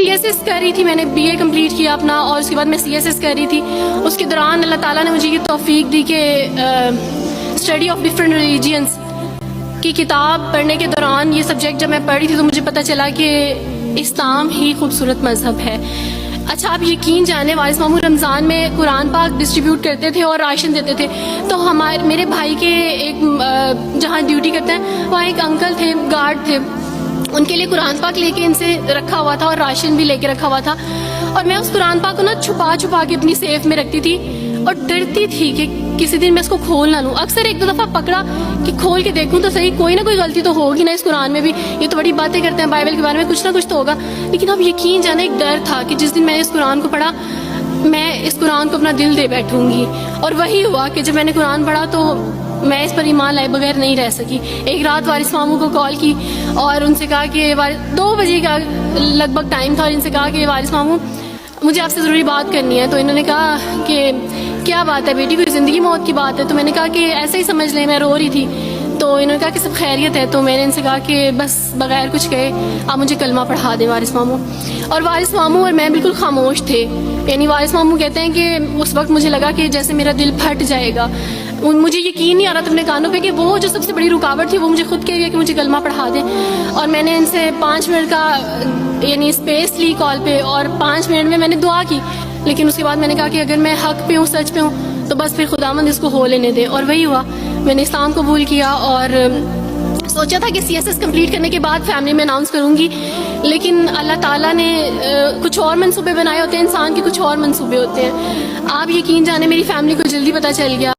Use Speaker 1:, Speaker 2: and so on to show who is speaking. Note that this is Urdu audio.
Speaker 1: CSS کر رہی تھی، میں نے BA کمپلیٹ کیا اپنا، اور اس کے بعد میں CSS کر رہی تھی. اس کے دوران اللہ تعالیٰ نے مجھے یہ توفیق دی کہ اسٹڈی آف ڈفرینٹ ریلیجنس کی کتاب پڑھنے کے دوران یہ سبجیکٹ جب میں پڑھ رہی تھی تو مجھے پتہ چلا کہ اسلام ہی خوبصورت مذہب ہے. اچھا آپ یقین جانے وارث ماموں رمضان میں قرآن پاک ڈسٹریبیوٹ کرتے تھے اور راشن دیتے تھے. تو میرے بھائی کے ایک جہاں ڈیوٹی کرتے ہیں وہاں ایک انکل تھے، گارڈ تھے، ان کے لیے قرآن پاک لے کے ان سے رکھا ہوا تھا اور راشن بھی لے کے رکھا ہوا تھا. اور میں اس قرآن پاک کو نا چھپا کے اپنی سیف میں رکھتی تھی اور ڈرتی تھی کہ کسی دن میں اس کو کھول نہ لوں. اکثر ایک دو دفعہ پکڑا کہ کھول کے دیکھوں تو صحیح، کوئی نہ کوئی غلطی تو ہوگی نا اس قرآن میں بھی. یہ تو بڑی باتیں کرتے ہیں بائبل کے بارے میں، کچھ نہ کچھ تو ہوگا. لیکن اب یقین جانے ایک ڈر تھا کہ جس دن میں نے اس قرآن کو پڑھا میں اس قرآن کو اپنا دل دے بیٹھوں گی. اور وہی ہوا کہ جب میں نے قرآن پڑھا تو میں اس پر ایمان لائے بغیر نہیں رہ سکی. ایک رات وارث ماموں کو کال کی اور ان سے کہا کہ 2 بجے کا لگ بھگ ٹائم تھا، اور ان سے کہا کہ وارث ماموں مجھے آپ سے ضروری بات کرنی ہے. تو انہوں نے کہا کہ کیا بات ہے بیٹی، کوئی زندگی موت کی بات ہے؟ تو میں نے کہا کہ ایسے ہی سمجھ لیں، میں رو رہی تھی. تو انہوں نے کہا کہ سب خیریت ہے. تو میں نے ان سے کہا کہ بس بغیر کچھ کہے آپ مجھے کلمہ پڑھا دیں وارث ماموں. اور وارث ماموں اور میں بالکل خاموش تھے. یعنی وارث ماموں کہتے ہیں کہ اس وقت مجھے لگا کہ جیسے میرا دل پھٹ جائے گا. مجھے یقین نہیں آ رہا تھا اپنے کانوں پہ کہ وہ جو سب سے بڑی رکاوٹ تھی وہ مجھے خود کہہ گیا کہ مجھے کلمہ پڑھا دیں. اور میں نے ان سے 5 منٹ کا یعنی اسپیس لی کال پہ، اور 5 منٹ میں نے دعا کی. لیکن اس کے بعد میں نے کہا کہ اگر میں حق پہ ہوں، سچ پہ ہوں، تو بس پھر خداوند اس کو ہو لینے دے. اور وہی ہوا، میں نے اسلام قبول کیا اور سوچا تھا کہ CSS کمپلیٹ کرنے کے بعد فیملی میں اناؤنس کروں گی. لیکن اللہ تعالیٰ نے کچھ اور منصوبے بنائے ہوتے ہیں، انسان کے کچھ اور منصوبے ہوتے ہیں. آپ یقین جانے میری فیملی کو جلدی پتہ چل گیا.